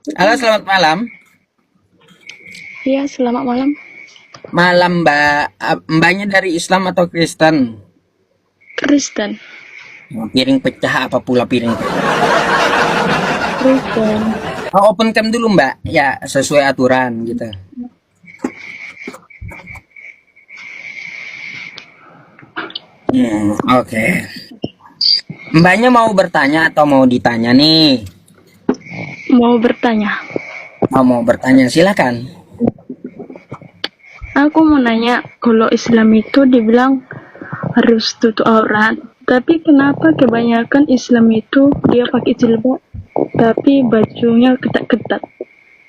Halo, selamat malam. Iya, selamat malam. Malam, Mbak. Mbaknya dari Islam atau Kristen? Kristen. Piring pecah apa pula piring pecah? Kristen. Oh, open cam dulu, Mbak. Ya, sesuai aturan gitu. Oke. Mbaknya mau bertanya atau mau ditanya nih? Mau bertanya. Mau bertanya, silakan. Aku mau nanya, kalau Islam itu dibilang harus tutup aurat, tapi kenapa kebanyakan Islam itu dia pakai jilbab, tapi bajunya ketat-ketat?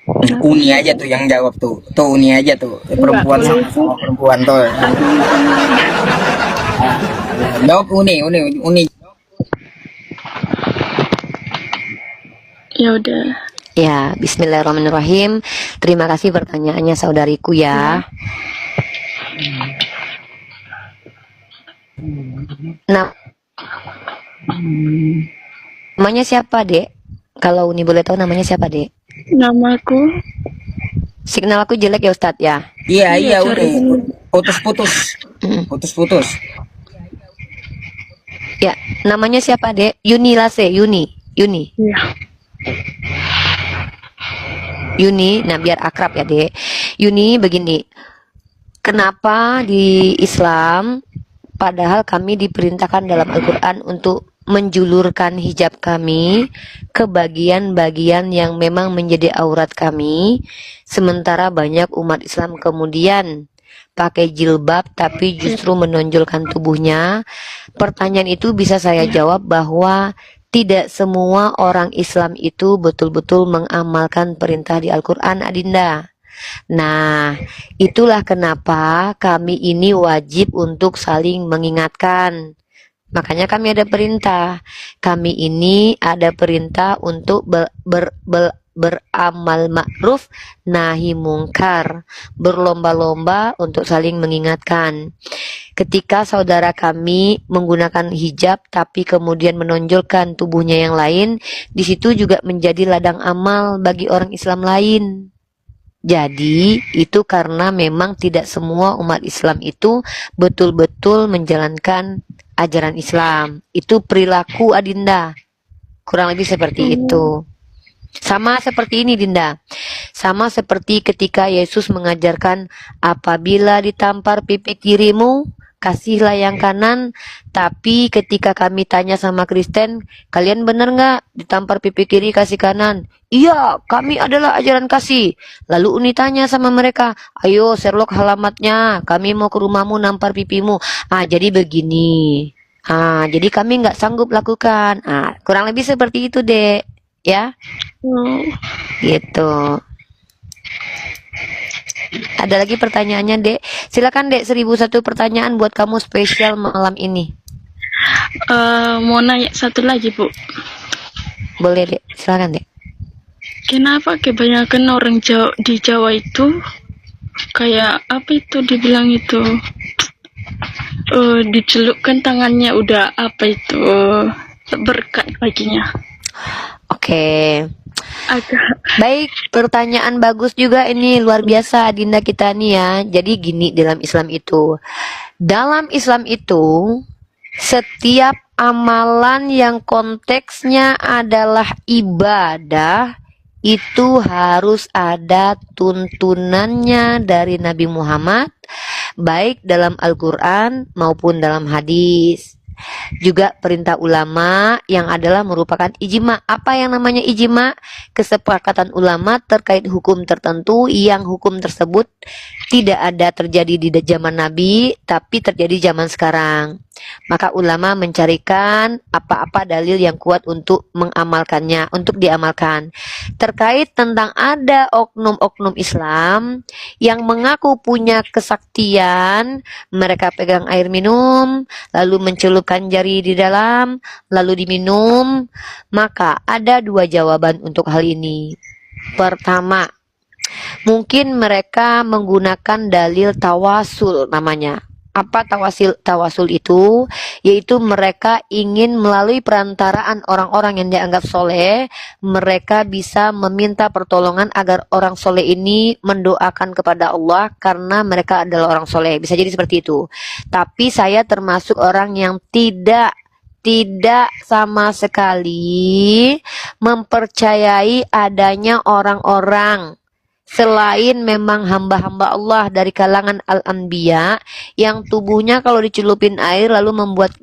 Kenapa? Uni aja tuh yang jawab tuh. Tuh Uni aja tuh. Enggak, Perempuan kalau itu sama perempuan tuh. aku misalnya, Jawab Uni. ya udah, Ya, bismillahirrahmanirrahim. Terima kasih pertanyaannya saudariku ya. ya. Nah, namanya siapa, Dek? Kalau Uni boleh tahu namanya siapa, Dek? Namaku, Signal aku jelek ya, Ustadz ya. Iya, iya iya, cari Uni. dulu. Putus-putus. Mm. Putus-putus. Ya, namanya siapa, Dek? Yuni Lase, Yuni. Iya, Yuni, nah biar akrab ya, Dek. Yuni, begini. Kenapa di Islam padahal kami diperintahkan dalam Al-Quran untuk menjulurkan hijab kami ke bagian-bagian yang memang menjadi aurat kami, sementara banyak umat Islam kemudian pakai jilbab tapi justru menonjolkan tubuhnya. Pertanyaan itu bisa saya jawab bahwa tidak semua orang Islam itu betul-betul mengamalkan perintah di Al-Quran, Adinda. Nah, itulah kenapa kami ini wajib untuk saling mengingatkan. Makanya kami ada perintah. Kami ini ada perintah untuk beramal ma'ruf nahi mungkar. Berlomba-lomba untuk saling mengingatkan. Ketika saudara kami menggunakan hijab tapi kemudian menonjolkan tubuhnya yang lain, di situ juga menjadi ladang amal bagi orang Islam lain. Jadi itu karena memang tidak semua umat Islam itu betul-betul menjalankan ajaran Islam. Itu perilaku, Adinda. Kurang lebih seperti itu. Sama seperti ini, Dinda. Sama seperti ketika Yesus mengajarkan apabila ditampar pipi kirimu, kasihlah yang kanan. Tapi ketika kami tanya sama Kristen, kalian benar nggak ditampar pipi kiri kasih kanan? Iya, kami adalah ajaran kasih. Lalu Uni tanya sama mereka, ayo Sherlock alamatnya, kami mau ke rumahmu nampar pipimu. Jadi begini. Jadi kami nggak sanggup lakukan. Kurang lebih seperti itu, Dek. Ya, oh, gitu. Ada lagi pertanyaannya, Dek? Silakan, Dek, 1001 pertanyaan buat kamu spesial malam ini. mau nanya satu lagi, Bu. Boleh, Dek. Silakan, Dek. Kenapa kebanyakan orang Jawa, di Jawa itu kayak apa itu dibilang itu dicelupkan tangannya udah apa itu berkat baginya Oke. agak Baik, pertanyaan bagus juga ini, luar biasa Dinda kita nih ya. Jadi gini dalam Islam itu. Dalam Islam itu setiap amalan yang konteksnya adalah ibadah itu harus ada tuntunannya dari Nabi Muhammad, baik dalam Al-Quran maupun dalam hadis. Juga perintah ulama yang adalah merupakan ijma. Apa yang namanya ijma? Kesepakatan ulama terkait hukum tertentu yang hukum tersebut tidak ada terjadi di zaman Nabi, tapi terjadi zaman sekarang. Maka ulama mencarikan apa-apa dalil yang kuat untuk mengamalkannya, untuk diamalkan. Terkait tentang ada oknum-oknum Islam yang mengaku punya kesaktian, mereka pegang air minum, lalu mencelupkan jari di dalam, lalu diminum, maka ada dua jawaban untuk hal ini. Pertama, mungkin mereka menggunakan dalil tawasul namanya. Apa tawasul itu? yaitu mereka ingin melalui perantaraan orang-orang yang dianggap soleh, mereka bisa meminta pertolongan agar orang soleh ini mendoakan kepada Allah karena mereka adalah orang soleh. Bisa jadi seperti itu. Tapi saya termasuk orang yang tidak sama sekali mempercayai adanya orang-orang selain memang hamba-hamba Allah dari kalangan al-anbiya yang tubuhnya kalau dicelupin air lalu membuat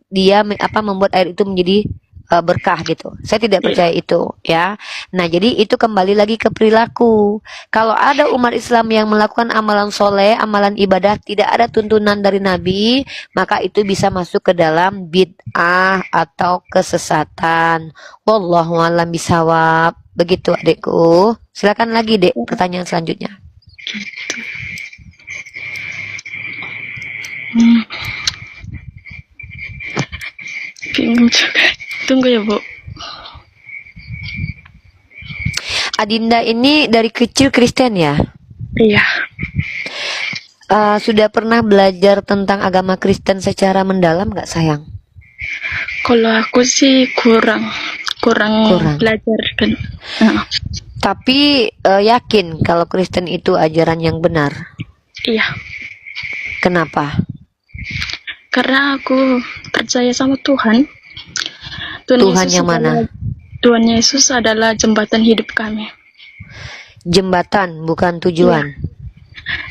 membuat air itu menjadi berkah gitu. Saya tidak percaya itu ya. Nah, jadi itu kembali lagi ke perilaku. Kalau ada umat Islam yang melakukan amalan soleh, amalan ibadah tidak ada tuntunan dari Nabi, maka itu bisa masuk ke dalam bid'ah atau kesesatan. Wallahu a'lam bishawab. Begitu adikku. Silakan lagi, Dek, pertanyaan selanjutnya. Bingung juga. Tunggu ya, Bu. Adinda ini dari kecil Kristen ya? Iya. Sudah pernah belajar tentang agama Kristen secara mendalam nggak, sayang? Kalau aku sih kurang Kurang. belajar kan. Nah, Tapi yakin kalau Kristen itu ajaran yang benar. iya. Kenapa? Karena aku percaya sama Tuhan. Tuhan yang mana? Tuhan Yesus adalah jembatan hidup kami. Jembatan, bukan tujuan.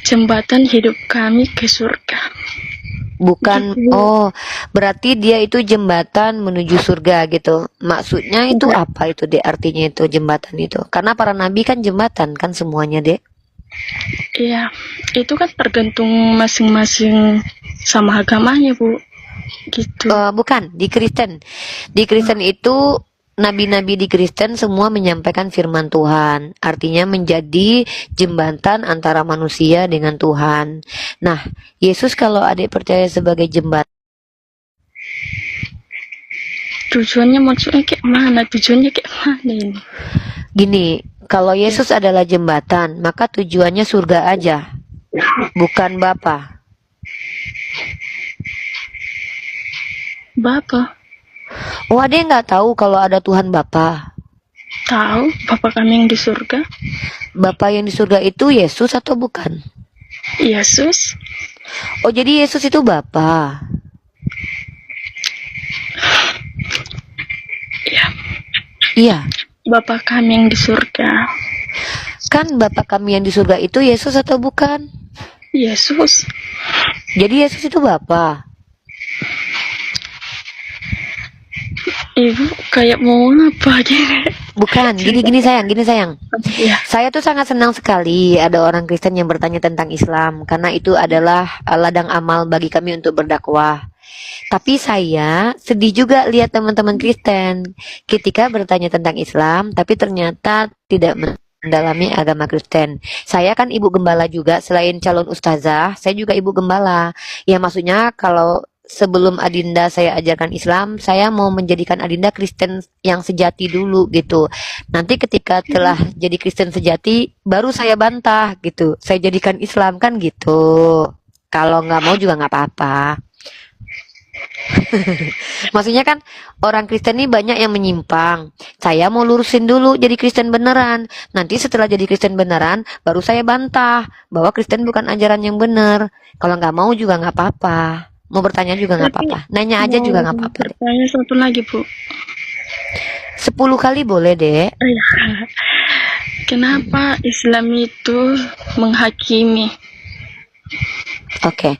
Jembatan hidup kami ke surga. Bukan, oh, berarti dia itu jembatan menuju surga gitu. Maksudnya itu apa itu, Dek? Artinya itu jembatan itu. Karena para nabi kan jembatan kan semuanya, Dek. Iya, itu kan tergantung masing-masing sama agamanya, Bu. Gitu. Bukan, di Kristen. Di Kristen itu nabi-nabi di Kristen semua menyampaikan firman Tuhan. Artinya menjadi jembatan antara manusia dengan Tuhan. Nah, Yesus kalau adik percaya sebagai jembatan, Tujuannya maksudnya kayak mana? Tujuannya kayak mana ini? gini, kalau Yesus adalah jembatan, maka tujuannya surga aja, bukan Bapa. Bapak Oh, adek nggak tahu kalau ada Tuhan Bapa. tahu Bapak kami yang di surga. Bapa yang di surga itu Yesus atau bukan? Yesus. Oh, jadi Yesus itu Bapa. Ya, Iya. Bapak kami yang di surga. Kan Bapa kami yang di surga itu Yesus atau bukan? Yesus. Jadi Yesus itu Bapa. Ibu kayak mau apa gini? Bukan, gini sayang. Iya. Saya tuh sangat senang sekali ada orang Kristen yang bertanya tentang Islam karena itu adalah ladang amal bagi kami untuk berdakwah. Tapi saya sedih juga lihat teman-teman Kristen ketika bertanya tentang Islam tapi ternyata tidak mendalami agama Kristen. Saya kan ibu gembala juga, selain calon ustazah, saya juga ibu gembala. Ya maksudnya kalau sebelum Adinda saya ajarkan Islam, saya mau menjadikan Adinda Kristen yang sejati dulu gitu. Nanti ketika telah jadi Kristen sejati, baru saya bantah gitu. Saya jadikan Islam kan gitu. Kalau nggak mau juga nggak apa-apa. Maksudnya kan orang Kristen ini banyak yang menyimpang. Saya mau lurusin dulu jadi Kristen beneran. Nanti setelah jadi Kristen beneran, baru saya bantah bahwa Kristen bukan ajaran yang benar. Kalau nggak mau juga nggak apa-apa. Mau bertanya juga nggak apa-apa. Nanya aja juga nggak apa-apa. Pertanyaan satu lagi, Bu. 10 kali boleh, Dek. Iya. Kenapa Islam itu menghakimi? Oke,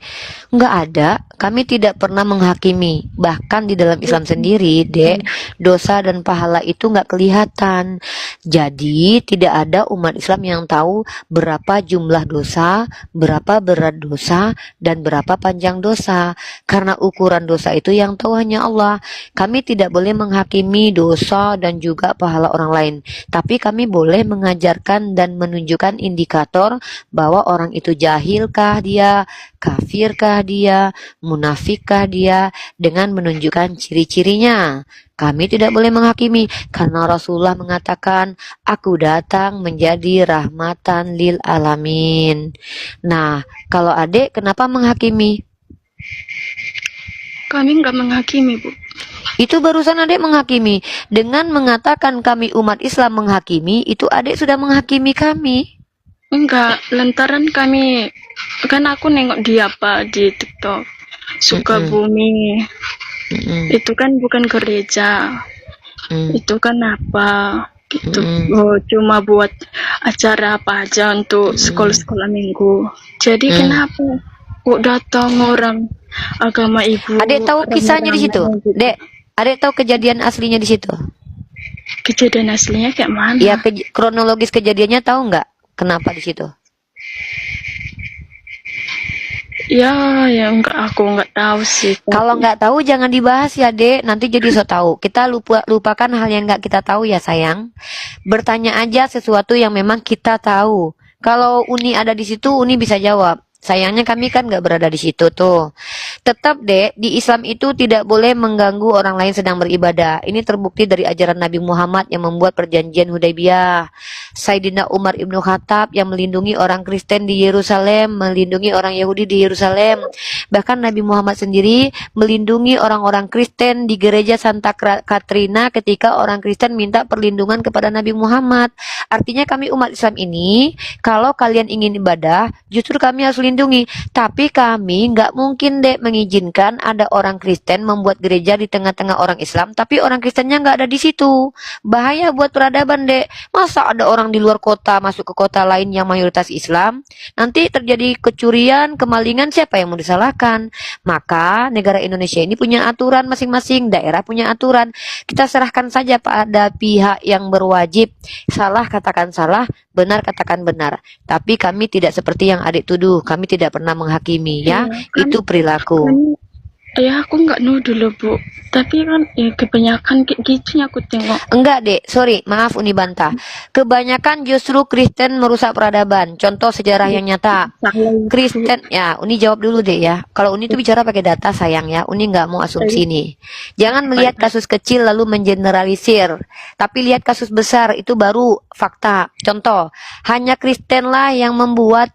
nggak ada. Kami tidak pernah menghakimi. Bahkan di dalam Islam sendiri, Dek, dosa dan pahala itu nggak kelihatan. Jadi tidak ada umat Islam yang tahu berapa jumlah dosa, berapa berat dosa, dan berapa panjang dosa. Karena ukuran dosa itu yang tahu hanya Allah. Kami tidak boleh menghakimi dosa dan juga pahala orang lain. Tapi kami boleh mengajarkan dan menunjukkan indikator bahwa orang itu jahilkah dia, kafirkah dia, munafikkah dia, dengan menunjukkan ciri-cirinya. Kami tidak boleh menghakimi karena Rasulullah mengatakan, aku datang menjadi rahmatan lil alamin. Nah, kalau adik kenapa menghakimi? Kami nggak menghakimi, Bu. Itu barusan adek menghakimi. Dengan mengatakan kami umat Islam menghakimi, itu adek sudah menghakimi kami. Enggak, lantaran kami kan aku nengok dia apa di TikTok. Sukabumi. Itu kan bukan gereja. Itu kan apa? Gitu. Oh, cuma buat acara apa aja untuk sekolah-sekolah minggu. Jadi kenapa kok datang orang agama ibu? Adek tahu kisahnya di situ? ramai-ramai gitu. Dek, adek tahu kejadian aslinya di situ? Kejadian aslinya kayak mana? Ya, kronologis kejadiannya tahu nggak? Kenapa di situ? Ya, enggak, aku nggak tahu sih. Kalau nggak tahu jangan dibahas ya, Dek. Nanti jadi so tahu. Kita lupakan hal yang nggak kita tahu ya, sayang. Bertanya aja sesuatu yang memang kita tahu. Kalau Uni ada di situ, Uni bisa jawab. Sayangnya kami kan nggak berada di situ tuh. Tetap Dek, di Islam itu tidak boleh mengganggu orang lain sedang beribadah. Ini terbukti dari ajaran Nabi Muhammad yang membuat perjanjian Hudaybiyah. Sayyidina Umar Ibnu Khattab yang melindungi orang Kristen di Yerusalem, melindungi orang Yahudi di Yerusalem. Bahkan Nabi Muhammad sendiri melindungi orang-orang Kristen di gereja Santa Katrina ketika orang Kristen minta perlindungan kepada Nabi Muhammad. Artinya kami umat Islam ini, kalau kalian ingin ibadah, justru kami harus lindungi. Tapi kami nggak mungkin Dek mengizinkan ada orang Kristen membuat gereja di tengah-tengah orang Islam, tapi orang Kristennya nggak ada di situ. Bahaya buat peradaban Dek. Masa ada orang di luar kota masuk ke kota lain yang mayoritas Islam? Nanti terjadi kecurian, kemalingan, siapa yang mau disalahkan? Maka negara Indonesia ini punya aturan masing-masing, daerah punya aturan. Kita serahkan saja pada pihak yang berwajib. Salah katakan salah, benar katakan benar. Tapi kami tidak seperti yang adik tuduh. Kami tidak pernah menghakimi ya. Itu perilaku. Ya aku nggak nuduh loh Bu, tapi kan ya kebanyakan kayak gitu aku tengok. Enggak Dek, sorry, maaf Uni bantah. Kebanyakan justru Kristen merusak peradaban. Contoh sejarah yang nyata. Kristen, ya Uni jawab dulu deh ya. Kalau Uni itu bicara pakai data sayang ya. Uni nggak mau asumsi nih. Jangan melihat kasus kecil lalu mengeneralisir. Tapi lihat kasus besar, itu baru fakta. Contoh, hanya Kristenlah yang membuat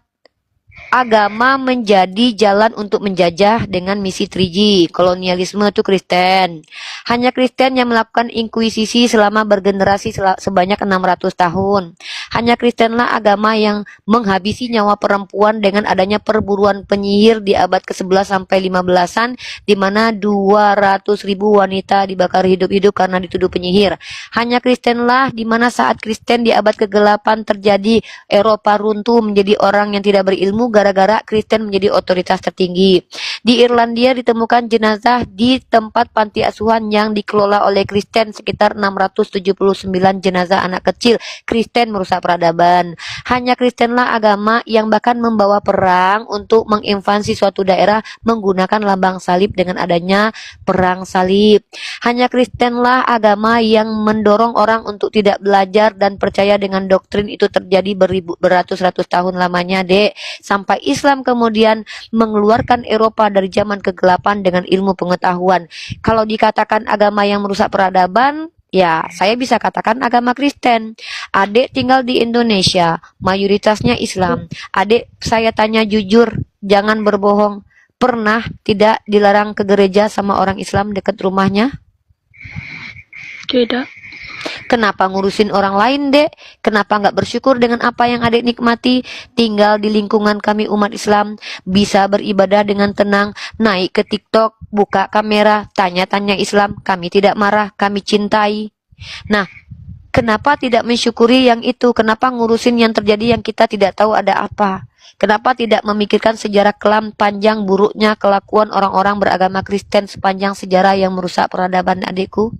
agama menjadi jalan untuk menjajah dengan misi 3G. Kolonialisme itu Kristen. Hanya Kristen yang melakukan inkuisisi selama bergenerasi sebanyak 600 tahun. Hanya Kristenlah agama yang menghabisi nyawa perempuan dengan adanya perburuan penyihir di abad ke-11 sampai 15-an, di mana 200.000 wanita dibakar hidup-hidup karena dituduh penyihir. Hanya Kristenlah di mana saat Kristen di abad ke-8 terjadi, Eropa runtuh menjadi orang yang tidak berilmu gara-gara Kristen menjadi otoritas tertinggi. Di Irlandia ditemukan jenazah di tempat panti asuhan yang dikelola oleh Kristen, sekitar 679 jenazah anak kecil. Kristen merusak peradaban. Hanya Kristenlah agama yang bahkan membawa perang untuk menginvasi suatu daerah menggunakan lambang salib dengan adanya perang salib. Hanya Kristenlah agama yang mendorong orang untuk tidak belajar dan percaya dengan doktrin. Itu terjadi beratus-ratus tahun lamanya Dek. Sampai Islam kemudian mengeluarkan Eropa dari zaman kegelapan dengan ilmu pengetahuan. Kalau dikatakan agama yang merusak peradaban, ya saya bisa katakan agama Kristen. Adik tinggal di Indonesia, mayoritasnya Islam. Adik saya tanya jujur, jangan berbohong. Pernah tidak dilarang ke gereja sama orang Islam dekat rumahnya? Tidak. Kenapa ngurusin orang lain Dek? Kenapa nggak bersyukur dengan apa yang adik nikmati? Tinggal di lingkungan kami umat Islam, bisa beribadah dengan tenang, naik ke TikTok, buka kamera, tanya-tanya Islam, kami tidak marah, kami cintai. Nah, kenapa tidak mensyukuri yang itu? Kenapa ngurusin yang terjadi yang kita tidak tahu ada apa? Kenapa tidak memikirkan sejarah kelam panjang buruknya kelakuan orang-orang beragama Kristen sepanjang sejarah yang merusak peradaban adikku?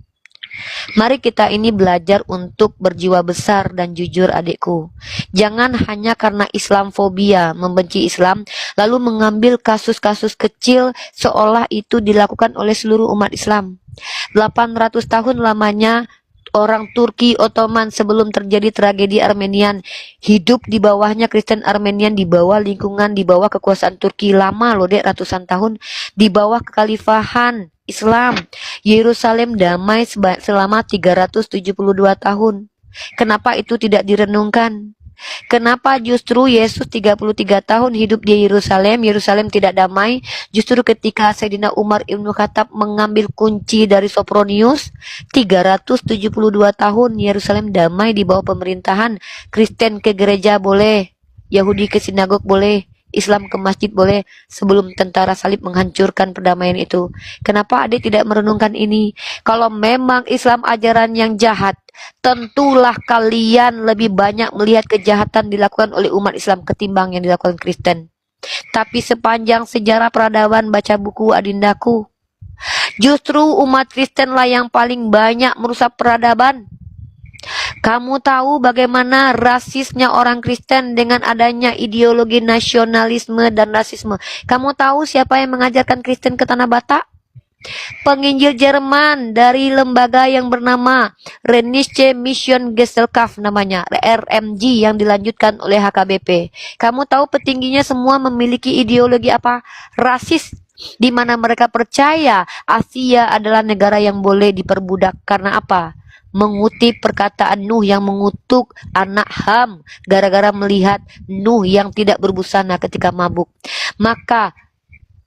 Mari kita ini belajar untuk berjiwa besar dan jujur adikku. Jangan hanya karena Islamfobia, membenci Islam, lalu mengambil kasus-kasus kecil seolah itu dilakukan oleh seluruh umat Islam. 800 tahun lamanya orang Turki Ottoman sebelum terjadi tragedi Armenian hidup di bawahnya Kristen Armenian, di bawah lingkungan, di bawah kekuasaan Turki. Lama loh Dek, ratusan tahun di bawah kekhalifahan Islam. Yerusalem damai selama 372 tahun. Kenapa itu tidak direnungkan? Kenapa justru Yesus 33 tahun hidup di Yerusalem, Yerusalem tidak damai? Justru ketika Sayyidina Umar Ibnu Khattab mengambil kunci dari Sopronius, 372 tahun Yerusalem damai di bawah pemerintahan. Kristen ke gereja boleh, Yahudi ke sinagog boleh, Islam ke masjid boleh, sebelum tentara salib menghancurkan perdamaian itu. Kenapa adik tidak merenungkan ini? Kalau memang Islam ajaran yang jahat, tentulah kalian lebih banyak melihat kejahatan dilakukan oleh umat Islam ketimbang yang dilakukan Kristen. Tapi sepanjang sejarah peradaban baca buku adindaku, justru umat Kristenlah yang paling banyak merusak peradaban. Kamu tahu bagaimana rasisnya orang Kristen dengan adanya ideologi nasionalisme dan rasisme. Kamu tahu siapa yang mengajarkan Kristen ke Tanah Batak? Penginjil Jerman dari lembaga yang bernama Rheinische Mission Gesellschaft, namanya RMG, yang dilanjutkan oleh HKBP. Kamu tahu petingginya semua memiliki ideologi apa? Rasis, di mana mereka percaya Asia adalah negara yang boleh diperbudak. Karena apa? Mengutip perkataan Nuh yang mengutuk anak Ham gara-gara melihat Nuh yang tidak berbusana ketika mabuk. Maka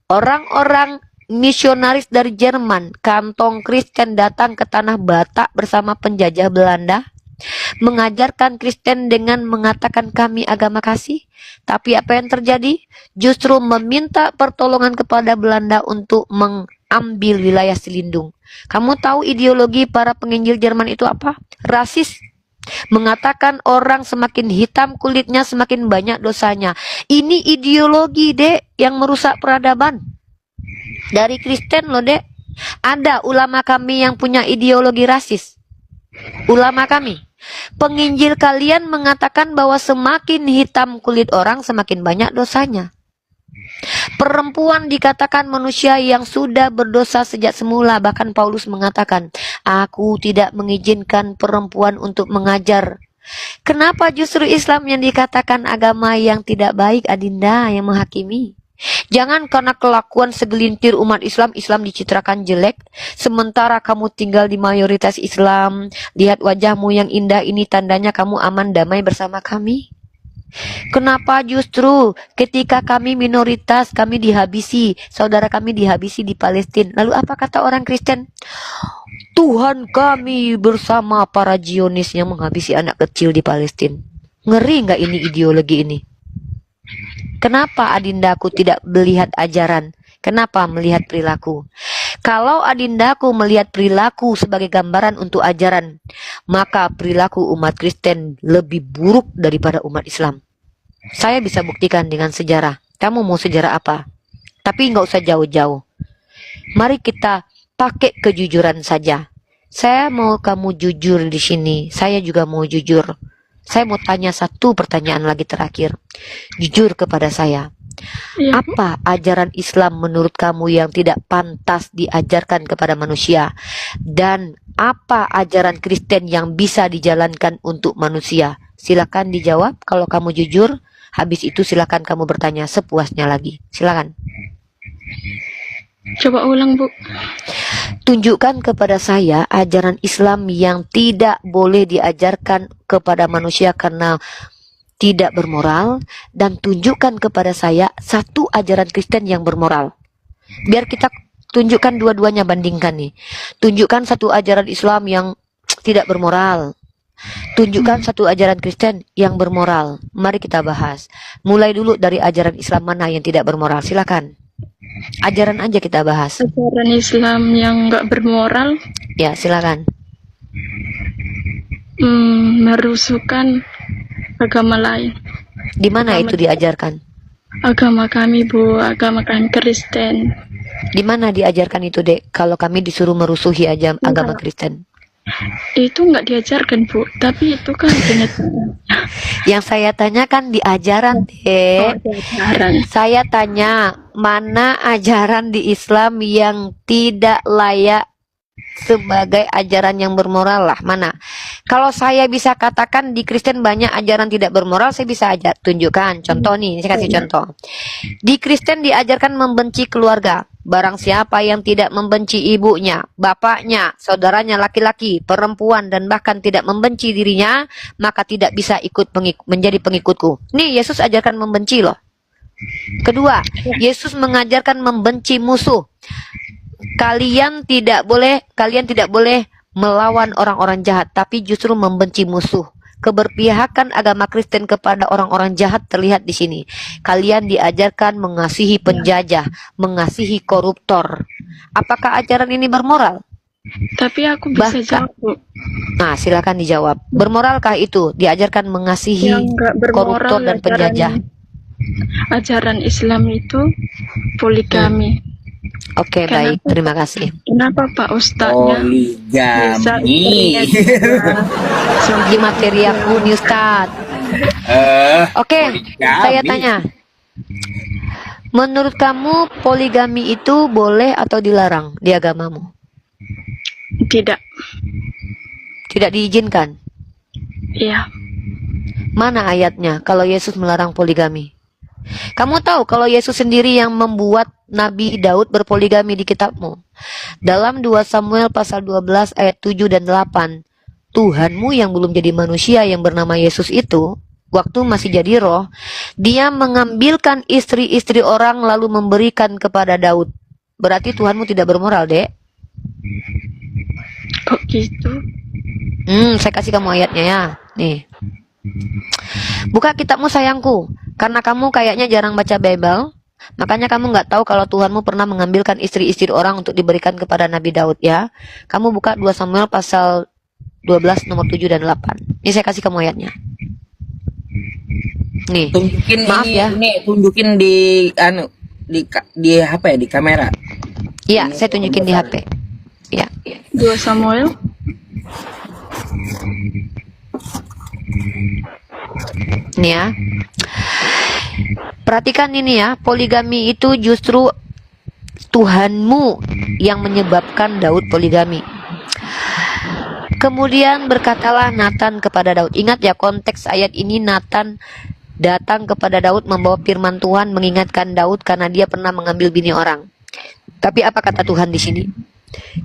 orang-orang misionaris dari Jerman, kantong Kristen, datang ke Tanah Batak bersama penjajah Belanda, mengajarkan Kristen dengan mengatakan kami agama kasih. Tapi apa yang terjadi? Justru meminta pertolongan kepada Belanda untuk mengambil wilayah Selindung. Kamu tahu ideologi para penginjil Jerman itu apa? Rasis. Mengatakan orang semakin hitam kulitnya semakin banyak dosanya. Ini ideologi, Dek, yang merusak peradaban. Dari Kristen loh, Dek. Ada ulama kami yang punya ideologi rasis. Ulama kami. Penginjil kalian mengatakan bahwa semakin hitam kulit orang semakin banyak dosanya. Perempuan dikatakan manusia yang sudah berdosa sejak semula. Bahkan Paulus mengatakan, aku tidak mengizinkan perempuan untuk mengajar. Kenapa justru Islam yang dikatakan agama yang tidak baik, Adinda, yang menghakimi? Jangan karena kelakuan segelintir umat Islam, Islam dicitrakan jelek. Sementara kamu tinggal di mayoritas Islam. Lihat wajahmu yang indah ini, tandanya kamu aman damai bersama kami. Kenapa justru ketika kami minoritas, kami dihabisi, saudara kami dihabisi di Palestina. Lalu apa kata orang Kristen? Tuhan kami bersama para Zionis yang menghabisi anak kecil di Palestina. Ngeri nggak ini ideologi ini? Kenapa adindaku tidak melihat ajaran? Kenapa melihat perilaku? Kalau adindaku melihat perilaku sebagai gambaran untuk ajaran, maka perilaku umat Kristen lebih buruk daripada umat Islam. Saya bisa buktikan dengan sejarah. Kamu mau sejarah apa? Tapi nggak usah jauh-jauh. Mari kita pakai kejujuran saja. Saya mau kamu jujur di sini. Saya juga mau jujur. Saya mau tanya satu pertanyaan lagi terakhir. Jujur kepada saya. Iya, Bu. Apa ajaran Islam menurut kamu yang tidak pantas diajarkan kepada manusia? Dan apa ajaran Kristen yang bisa dijalankan untuk manusia? Silakan dijawab kalau kamu jujur. Habis itu silakan kamu bertanya sepuasnya lagi. Silakan. Coba ulang, Bu. Tunjukkan kepada saya ajaran Islam yang tidak boleh diajarkan kepada manusia karena tidak bermoral, dan tunjukkan kepada saya satu ajaran Kristen yang bermoral. Biar kita tunjukkan dua-duanya, bandingkan nih. Tunjukkan satu ajaran Islam yang tidak bermoral. Tunjukkan satu ajaran Kristen yang bermoral. Mari kita bahas. Mulai dulu dari ajaran Islam mana yang tidak bermoral. Silakan. Ajaran aja kita bahas. Ajaran Islam yang nggak bermoral, Ya, silakan. merusukan agama lain. Di mana itu diajarkan? Agama kami, Bu, agama kami Kristen. Di mana diajarkan itu, Dek? Kalau kami disuruh merusuhi aja agama Kristen. Itu nggak diajarkan, Bu, tapi itu kan kenyataan. Yang saya tanyakan di ajaran, Oh, Dek. ajaran. Saya tanya, mana ajaran di Islam yang tidak layak sebagai ajaran yang bermoral lah? Mana? Kalau saya bisa katakan di Kristen banyak ajaran tidak bermoral, saya bisa tunjukkan. Contoh nih, saya kasih contoh. Di Kristen diajarkan membenci keluarga. Barang siapa yang tidak membenci ibunya, bapaknya, saudaranya laki-laki, perempuan, dan bahkan tidak membenci dirinya, maka tidak bisa menjadi pengikutku. Nih, Yesus ajarkan membenci loh. Kedua, Yesus mengajarkan membenci musuh. Kalian tidak boleh melawan orang-orang jahat, tapi justru membenci musuh. Keberpihakan agama Kristen kepada orang-orang jahat terlihat di sini. Kalian diajarkan mengasihi penjajah, mengasihi koruptor. Apakah ajaran ini bermoral? Tapi aku bisa Bahkan- jawab, Bu. Nah, silakan dijawab. Bermoralkah itu? Diajarkan mengasihi Yang nggak bermoral koruptor dan penjajah. ajaran Islam itu poligami. Oke, Kenapa? baik. Terima kasih. Kenapa Pak Ustadznya bisa Poligami. istrinya dua? Di materi aku nih, Ustaz. Oke, Poligami. saya tanya. Menurut kamu poligami itu boleh atau dilarang di agamamu? Tidak. Tidak diizinkan. Iya. Mana ayatnya kalau Yesus melarang poligami? Kamu tahu kalau Yesus sendiri yang membuat Nabi Daud berpoligami di kitabmu. Dalam 2 Samuel pasal 12 ayat 7 dan 8. Tuhanmu yang belum jadi manusia yang bernama Yesus itu, waktu masih jadi roh, dia mengambilkan istri-istri orang lalu memberikan kepada Daud. Berarti Tuhanmu tidak bermoral, Dek. Kok gitu? Saya kasih kamu ayatnya ya. Nih. Buka kitabmu sayangku. Karena kamu kayaknya jarang baca Bible, makanya kamu nggak tahu kalau Tuhanmu pernah mengambilkan istri-istri orang untuk diberikan kepada Nabi Daud ya. Kamu buka 2 Samuel pasal 12 nomor 7 dan 8. Ini saya kasih kamu ayatnya. Nih. Tunjukin Maaf ini, ya. ini tunjukin di di apa ya, di kamera. Iya, Ini saya tunjukin di HP. Ya. 2 Samuel Nih ya. Perhatikan ini ya, poligami itu justru Tuhanmu yang menyebabkan Daud poligami. Kemudian berkatalah Nathan kepada Daud. Ingat ya konteks ayat ini, Nathan datang kepada Daud membawa firman Tuhan mengingatkan Daud karena dia pernah mengambil bini orang. Tapi apa kata Tuhan di sini?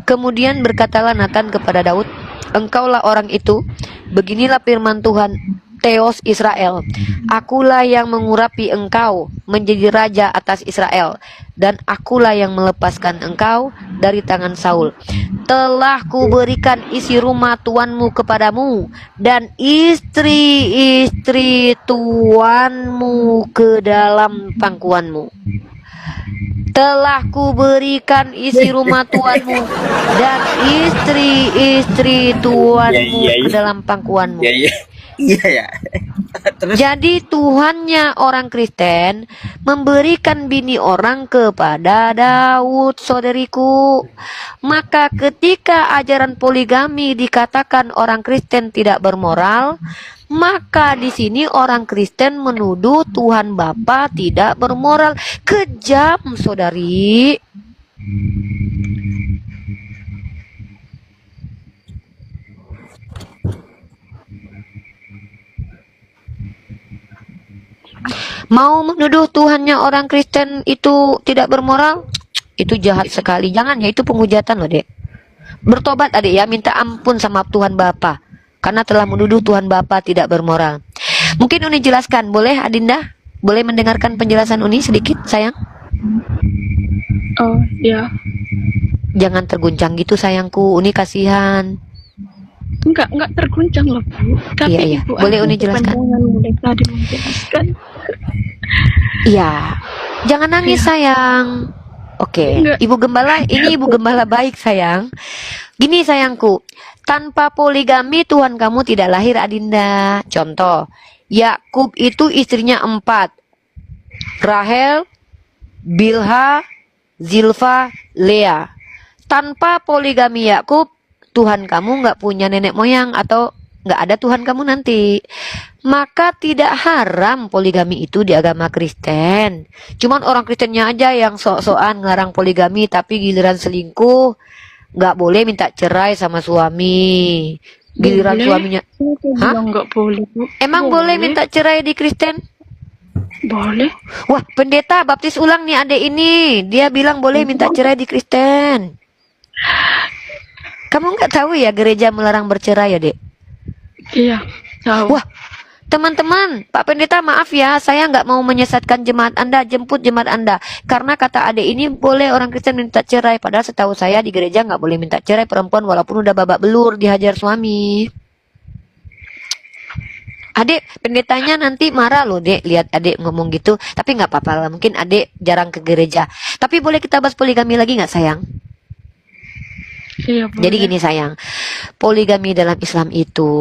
Kemudian berkatalah Nathan kepada Daud, engkaulah orang itu, beginilah firman Tuhan, Theos Israel, akulah yang mengurapi engkau menjadi raja atas Israel, dan akulah yang melepaskan engkau dari tangan Saul. Telah kuberikan isi rumah tuanmu kepadamu, dan istri-istri tuanmu ke dalam pangkuanmu. Telah kuberikan isi rumah tuanmu dan istri-istri tuanmu Iya, iya, iya. ke dalam pangkuanmu. Iya ya. Terus Jadi Tuhannya orang Kristen memberikan bini orang kepada Daud, saudariku. Maka ketika ajaran poligami dikatakan orang Kristen tidak bermoral, maka di sini orang Kristen menuduh Tuhan Bapa tidak bermoral. Kejam, saudari. Mau menuduh Tuhannya orang Kristen itu tidak bermoral? Itu jahat sekali. Jangan ya, itu penghujatan loh, Dek. Bertobat adik ya, minta ampun sama Tuhan Bapa karena telah menuduh Tuhan Bapa tidak bermoral. Mungkin Uni jelaskan, boleh Adinda? Boleh mendengarkan penjelasan Uni sedikit, sayang? Oh ya, Jangan terguncang gitu sayangku, Uni kasihan. enggak terguncang loh Bu. Tapi Iya, iya. Ibu Boleh ada Uni jelaskan? kepanjangan mulai tadi menjelaskan. Iya, jangan nangis sayang. Oke, Enggak. Ibu Gembala, ini Ibu Gembala baik sayang. Gini sayangku, tanpa poligami Tuhan kamu tidak lahir Adinda. Contoh, Yakub itu istrinya 4. Rahel, Bilha, Zilfa, Lea. Tanpa poligami Yakub, Tuhan kamu nggak punya nenek moyang atau nggak ada Tuhan kamu nanti. Maka tidak haram poligami itu di agama Kristen. Cuman orang Kristennya aja yang sok-sokan ngelarang poligami, tapi giliran selingkuh nggak boleh minta cerai sama suami. Giliran Boleh. suaminya, Siapa Hah? bilang enggak boleh Bu? emang boleh minta cerai di Kristen? Boleh. Wah, pendeta baptis ulang nih adek ini. Dia bilang boleh minta cerai di Kristen. Kamu nggak tahu ya gereja melarang bercerai ya, Dek? Iya, tahu. Wah, teman-teman, Pak Pendeta maaf ya, saya nggak mau menyesatkan jemaat Anda, jemput jemaat Anda. Karena kata adek ini boleh orang Kristen minta cerai. Padahal setahu saya di gereja nggak boleh minta cerai perempuan walaupun udah babak belur dihajar suami. Adek, pendetanya nanti marah loh, Dek, lihat adek ngomong gitu. Tapi nggak apa-apa lah, mungkin adek jarang ke gereja. Tapi boleh kita bahas poligami lagi nggak, sayang? Iya, boleh. Jadi gini sayang, poligami dalam Islam itu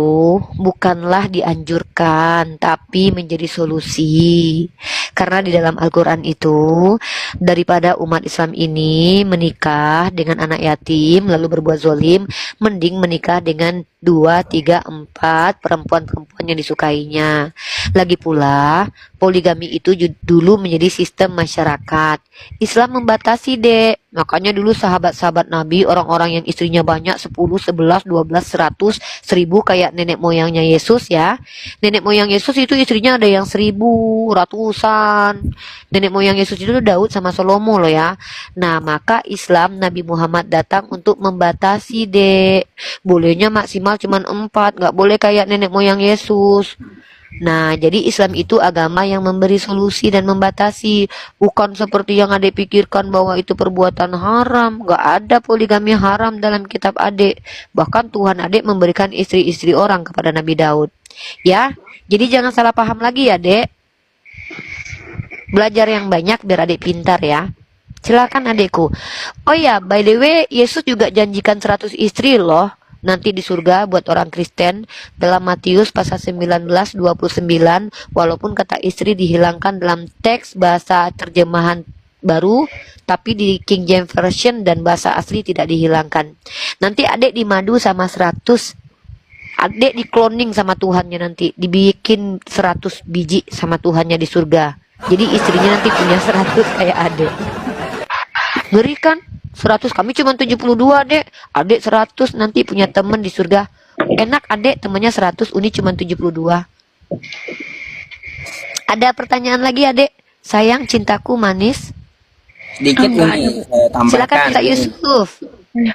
bukanlah dianjurkan, tapi menjadi solusi. Karena di dalam Al-Quran itu, daripada umat Islam ini menikah dengan anak yatim, lalu berbuat zolim, mending menikah dengan 2, 3, 4 perempuan-perempuan yang disukainya. Lagi pula, poligami itu dulu menjadi sistem masyarakat. Islam membatasi, Dek. Makanya dulu sahabat-sahabat Nabi, orang-orang yang istrinya banyak, 10, 11, 12, 100, 1000 kayak nenek moyangnya Yesus ya. Nenek moyang Yesus itu istrinya ada yang 1000, ratusan. Nenek moyang Yesus itu Daud sama Salomo loh ya. Nah, maka Islam Nabi Muhammad datang untuk membatasi, Dek. Bolehnya maksimal cuman 4, nggak boleh kayak nenek moyang Yesus. Nah, jadi Islam itu agama yang memberi solusi dan membatasi. Bukan seperti yang adek pikirkan bahwa itu perbuatan haram. Gak ada poligami haram dalam kitab adek. Bahkan Tuhan adek memberikan istri-istri orang kepada Nabi Daud. Ya, jadi jangan salah paham lagi ya, Dek. Belajar yang banyak biar adek pintar ya. Silakan adekku. Oh ya, by the way, Yesus juga janjikan 100 istri loh. Nanti di surga buat orang Kristen dalam Matius pasal 19:29, walaupun kata istri dihilangkan dalam teks bahasa terjemahan baru, tapi di King James Version dan bahasa asli tidak dihilangkan. Nanti adek dimadu sama 100, adek di-cloning sama Tuhannya, nanti dibikin 100 biji sama Tuhannya di surga. Jadi istrinya nanti punya 100 kayak adek. Ngeri kan? 100, kami cuma 72, Dek. Adek 100 nanti punya temen di surga. Enak adek temennya 100, Uni cuma 72. Ada pertanyaan lagi adek? Sayang cintaku manis. Sedikit ini saya Silakan tambahkan Kak ini, Yusuf.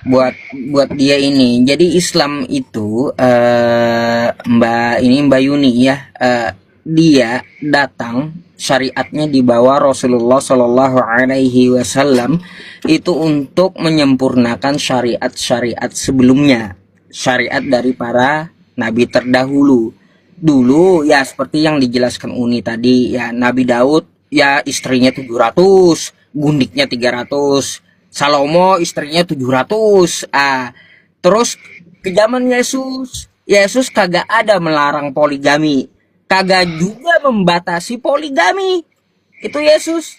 buat dia ini. Jadi Islam itu Mbak Yuni ya, dia datang syariatnya di bawah Rasulullah Shallallahu Alaihi Wasallam itu untuk menyempurnakan syariat-syariat sebelumnya, syariat dari para nabi terdahulu. Dulu ya seperti yang dijelaskan Uni tadi ya, Nabi Daud ya istrinya 700, gundiknya 300, Salomo istrinya 700. Terus ke zaman Yesus kagak ada melarang poligami, kagak juga membatasi poligami. Itu Yesus.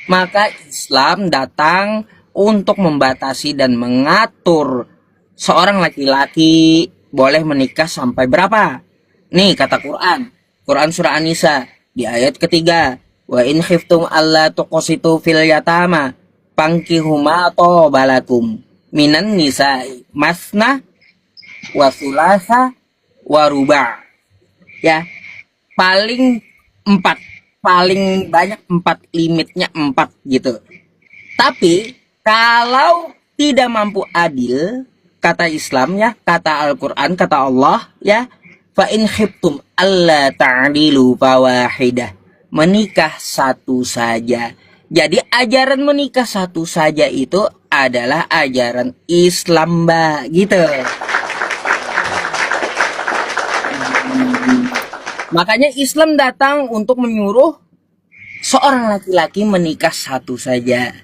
Maka Islam datang untuk membatasi dan mengatur seorang laki-laki boleh menikah sampai berapa. Nih kata Quran. Quran surah An-Nisa di ayat ketiga. Wa in khiftum alla tuqsitu fil yatama fankihuma balakum minan nisa'i masna wa thulatha wa ruba'. Ya, paling 4, paling banyak 4, limitnya 4 gitu. Tapi kalau tidak mampu adil, kata Islam ya, kata Al-Quran, kata Allah ya, fa in khiftum alla ta'dilu fawahidah, menikah satu saja. Jadi ajaran menikah satu saja itu adalah ajaran Islam, Mbak, gitu. Makanya Islam datang untuk menyuruh seorang laki-laki menikah satu saja.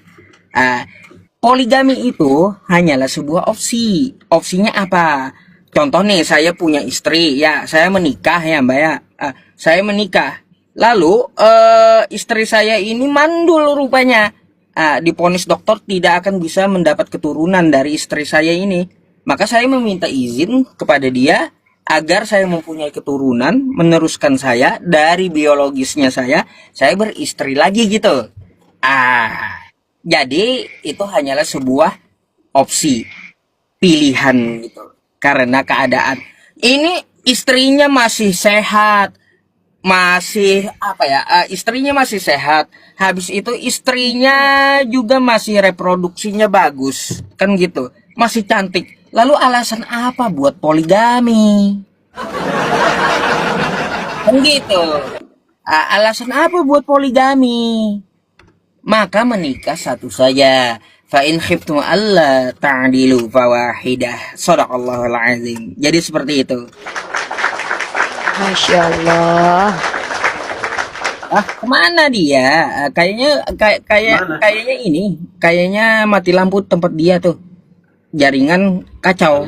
Poligami itu hanyalah sebuah opsi. Opsinya apa? Contoh nih, saya punya istri, ya saya menikah ya Mbak ya. Saya menikah, lalu istri saya ini mandul rupanya. Diponis dokter tidak akan bisa mendapat keturunan dari istri saya ini. Maka saya meminta izin kepada dia agar saya mempunyai keturunan meneruskan saya dari biologisnya saya beristri lagi gitu. Jadi itu hanyalah sebuah opsi, pilihan gitu. Karena keadaan ini istrinya masih sehat, masih apa ya, istrinya masih sehat, habis itu istrinya juga masih reproduksinya bagus kan gitu, masih cantik, lalu alasan apa buat poligami kan gitu. Alasan apa buat poligami? Maka menikah satu saja. Fa in khiftum alla ta'dilu fawahidah. Shadaqallahul azim. Jadi seperti itu. Masya Allah. Kemana dia? Kayaknya ini, kayaknya mati lampu tempat dia tuh. Jaringan kacau.